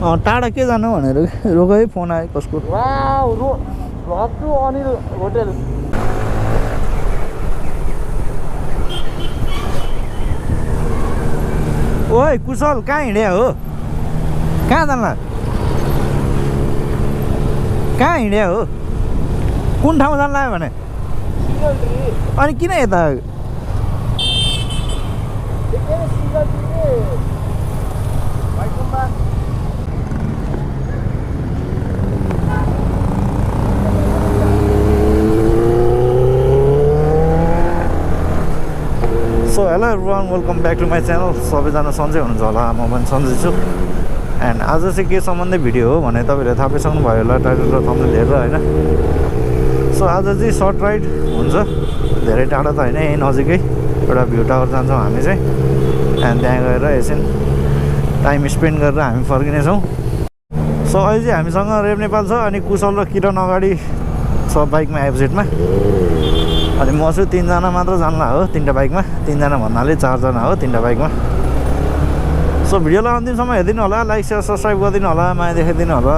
टाढा के जानु भनेर रोकै फोन आयो कसको रक्सु अनिल होटेल ओइ कुशल कहाँ हिँड्या हो कहाँ जान्ला कहाँ हिँड्या हो कुन ठाउँ जान लाग्यो भने अनि किन यता so hello everyone welcome back to my channel सबैजना सन्चै हुनुहुन्छ होला म पनि सन्चै छु एन्ड आज चाहिँ के सम्बन्धी भिडियो हो भने तपाईँहरूले थाहा पाइसक्नु भयो होला टाइटल र थम्बनेल हेरेर होइन सो आज चाहिँ सर्ट राइड हुन्छ धेरै टाढा त होइन यहीँ नजिकै एउटा भ्यू टावर जान्छौँ हामी चाहिँ एन्ड त्यहाँ गएर एकछिन टाइम स्पेन्ड गरेर हामी फर्किनेछौँ सो अहिले चाहिँ हामीसँग रेप नेपाल छ अनि कुशल र किरण अगाडि छ बाइकमा एफजेडमा अनि म चाहिँ 3 जना मात्र जान्ला हो 3टा बाइकमा 3 जना भन्नाले 4 जना हो 3टा बाइकमा सो भिडियोलाई अन्तिमसम्म हेरिदिनु होला लाइक सेयर सब्सक्राइब गरिदिनु होला माया देखाइदिनु होला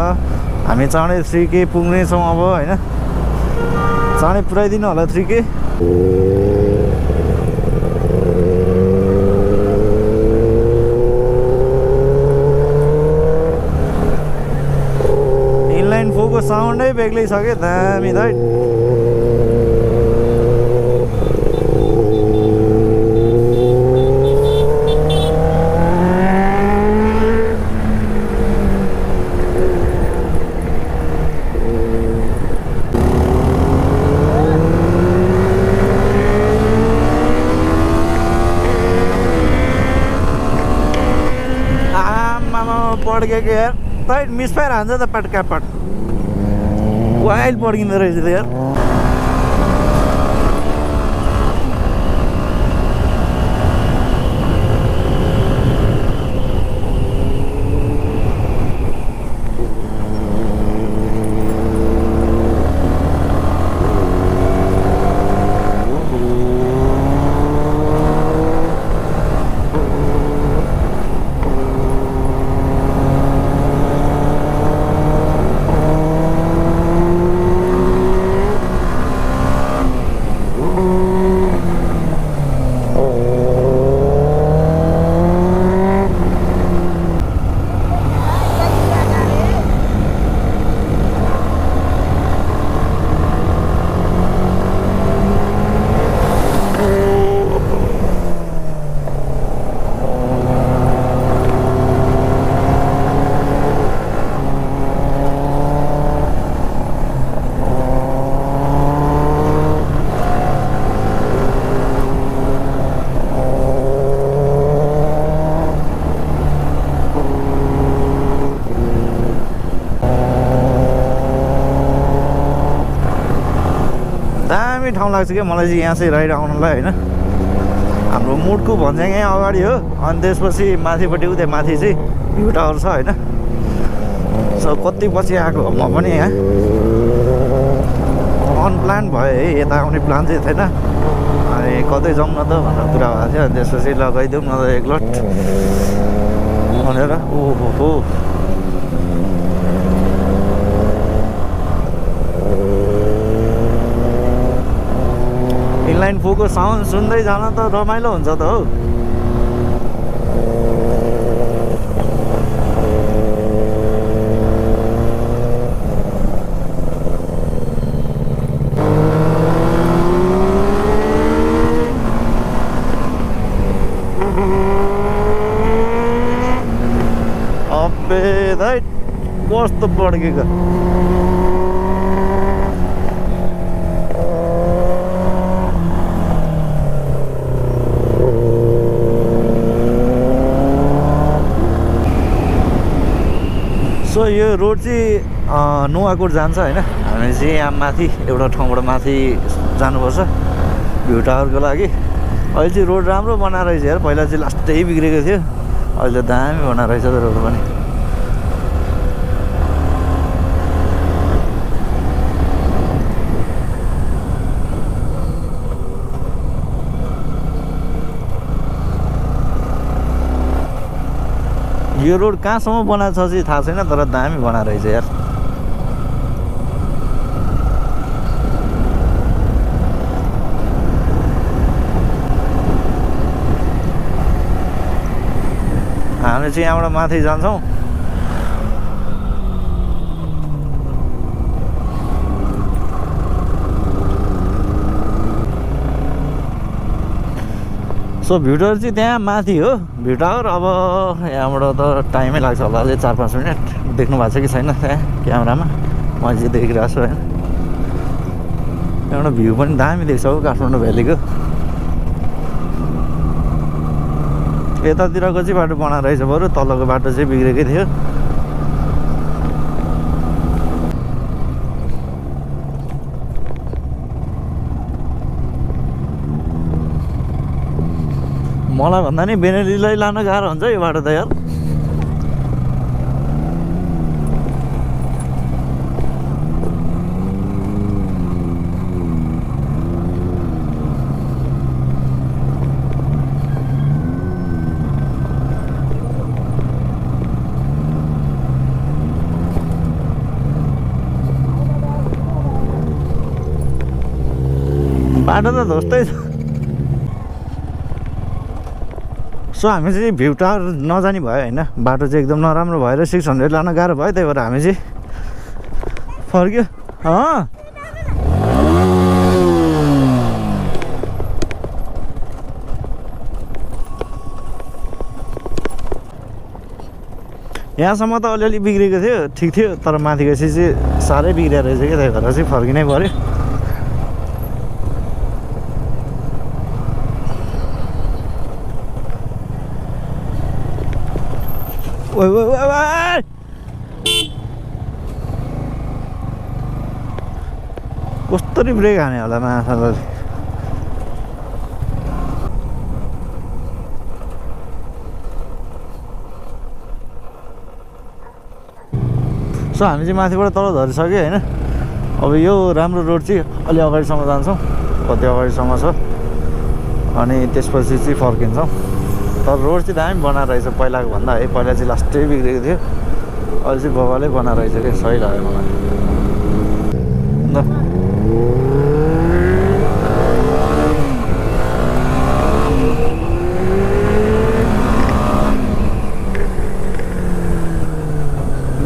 हामी चाँडै 3K पुग्नेछौँ अब होइन चाँडै पुऱ्याइदिनु होला 3K इनलाइन फोको साउन्डै बेग्लै छ क्या दामी दाइ पड्केको यार तै मिसफायर हान्छ त पटकापट वाइल्ड पड्किँदो रहेछ त यार दामी ठाउँ लाग्छ क्या मलाई चाहिँ यहाँ चाहिँ राइड आउनलाई होइन हाम्रो मुडको भन्ज्याङ यहीँ अगाडि हो अनि त्यसपछि माथिपट्टि उतै माथि चाहिँ भ्यू टावर छ होइन सो कति पछि आएको म पनि यहाँ अनप्लान भयो है यता आउने प्लान चाहिँ थिएन अनि कतै जाउँ न त भनेर कुरा भएको थियो अनि त्यसपछि लगाइदिउँ न त एकलट भनेर ओहो इनलाइन फोको साउन्ड सुन्दै जान त रमाइलो हुन्छ त हौ अबे दाइ कस्तो पड्केको सो यो रोड चाहिँ नुवाकोट जान्छ होइन हामी चाहिँ यहाँ माथि एउटा ठाउँबाट माथि जानुपर्छ भ्यू टावरको लागि अहिले चाहिँ रोड राम्रो बनाएर रहेछ यार पहिला चाहिँ लास्टै बिग्रेको थियो अहिले दामी बनाएर रहेछ त रोड पनि यो रोड कहाँसम्म बनाएको छ चाहिँ थाहा छैन तर दामी बनाएर रहेछ यार हामी चाहिँ यहाँबाट माथि जान्छौँ सो भ्यू टावर चाहिँ त्यहाँ माथि हो भ्यू टावर अब यहाँबाट त टाइमै लाग्छ होला अझै 4-5 मिनट देख्नु भएको छ कि छैन त्यहाँ क्यामेरामा मैले चाहिँ देखिरहेको छु होइन त्यहाँबाट भ्यू पनि दामी देख्छ हो काठमाडौँ भ्यालीको यतातिरको चाहिँ बाटो बनाएर रहेछ बरु तलको बाटो चाहिँ बिग्रेकै थियो मलाई भन्दा नि बेनेलीलाई लान गाह्रो हुन्छ यो बाटो त यार बाटो त ध्वस्तै छ सो हामी चाहिँ भ्यू टावर नजानी भयो होइन बाटो चाहिँ एकदम नराम्रो भएर 600 लान गाह्रो भयो त्यही भएर हामी चाहिँ फर्क्यो यहाँसम्म त अलिअलि बिग्रेको थियो ठिक थियो तर माथि गएपछि चाहिँ साह्रै बिग्रिएर रहेछ क्या त्यही भएर चाहिँ फर्किनै पऱ्यो कस्तरी ब्रेक हाने होला माछाले सो हामी चाहिँ माथिबाट तल झरिसक्यो होइन अब यो राम्रो रोड चाहिँ अलि अगाडिसम्म जान्छौँ कति अगाडिसम्म छ अनि त्यसपछि चाहिँ फर्किन्छौँ तर रोड चाहिँ दामी बनाएर रहेछ पहिलाको भन्दा है पहिला चाहिँ लास्टै बिग्रेको थियो अहिले चाहिँ बबाले बनाएर रहेछ क्या सही लाग्यो मलाई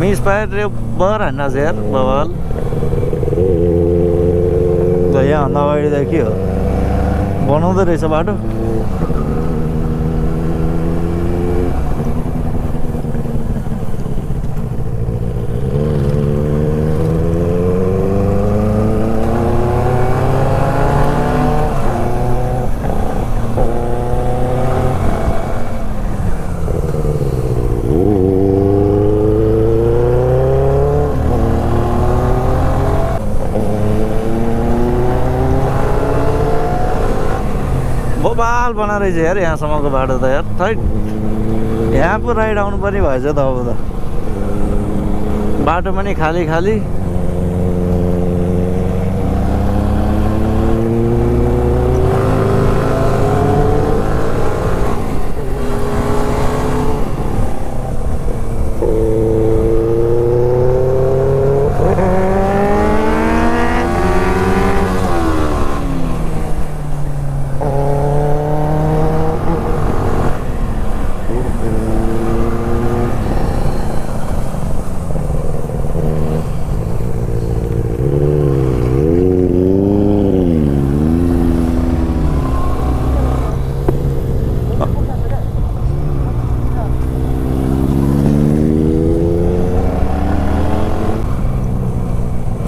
मिस पाएर बर हान्न चाहिँ यार बबाल त यहाँभन्दा अगाडि त के हो बनाउँदै रहेछ बाटो बबाल बनाएर रहेछ यार यहाँसम्मको बाटो त यार थैट यहाँ पो राइड आउनु पर्ने भएछ त अब त बाटो पनि खाली खाली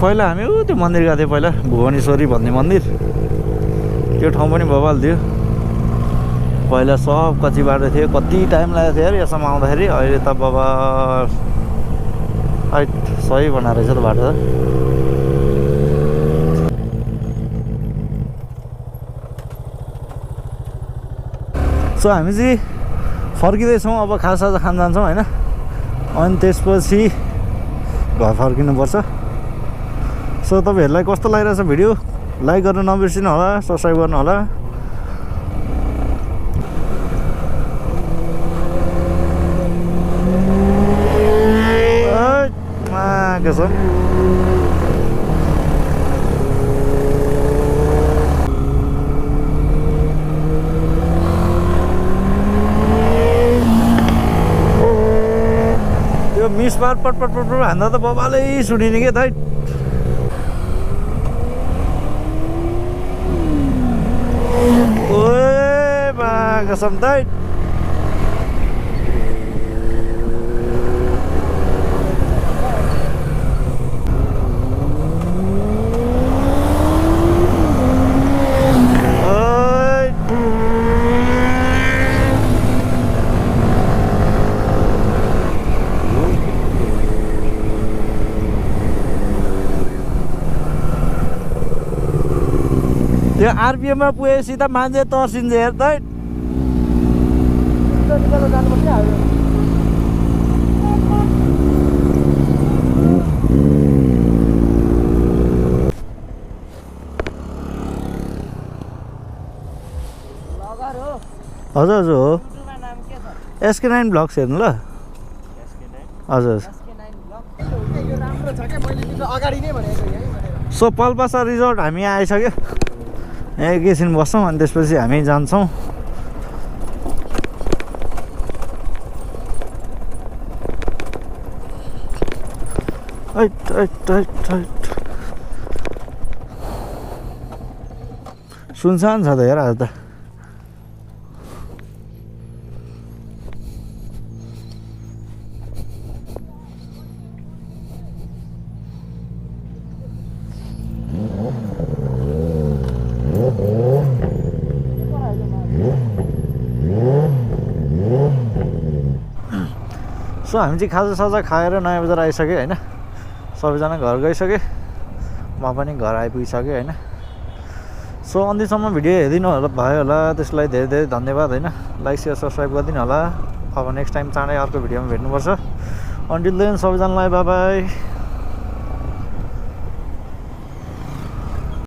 पहिला हामी त्यो मन्दिर गएको थियौँ पहिला भुवनेश्वरी भन्ने मन्दिर त्यो ठाउँ पनि बवाल थियो पहिला सब कच्ची बाटो थियो कति टाइम लागेको थियो यार यसम्म आउँदाखेरि अहिले त बाबा हाइट सही बनाएर रहेछ त बाटो त सो हामी चाहिँ फर्किँदैछौँ अब खाजा खान जान्छौँ होइन अनि त्यसपछि घर फर्किनुपर्छ सो तपाईहरुलाई कस्तो लागिरहेछ भिडियो लाइक गर्न नबिर्सिनु होला सब्स्क्राइब गर्नु होला आएको छौँ। यो मिस बार पट पट पट पट हान्दा त बबालै सुनिने के दाइ। ओए बा कसम दाइ। त्यो आरपिएममा पुगेपछि त मान्छे तर्सिन्छ हेर त। हजुर हजुर हो SK9 ब्लग्स हेर्नु ल। हजुर सो पल्पासा रिजोर्ट हामी आइसक्यो। यहाँ एकैछिन बस्छौँ अनि त्यसपछि हामी जान्छौँ। सुनसान छ त हेर आज त। सो हामी चाहिँ खाजासाजा खाएर नयाँ बजार आइसक्यो होइन। सबैजना घर गइसक्यो, म पनि घर आइपुगिसक्यो होइन। सो अन्तिमसम्म भिडियो हेरिदिनु होला भयो होला, त्यसलाई धेरै धेरै धन्यवाद होइन। लाइक सेयर सब्सक्राइब गरिदिनु होला। अब नेक्स्ट टाइम चाँडै अर्को भिडियोमा भेट्नुपर्छ। अन्टिल देन सबैजनालाई बाई बाई।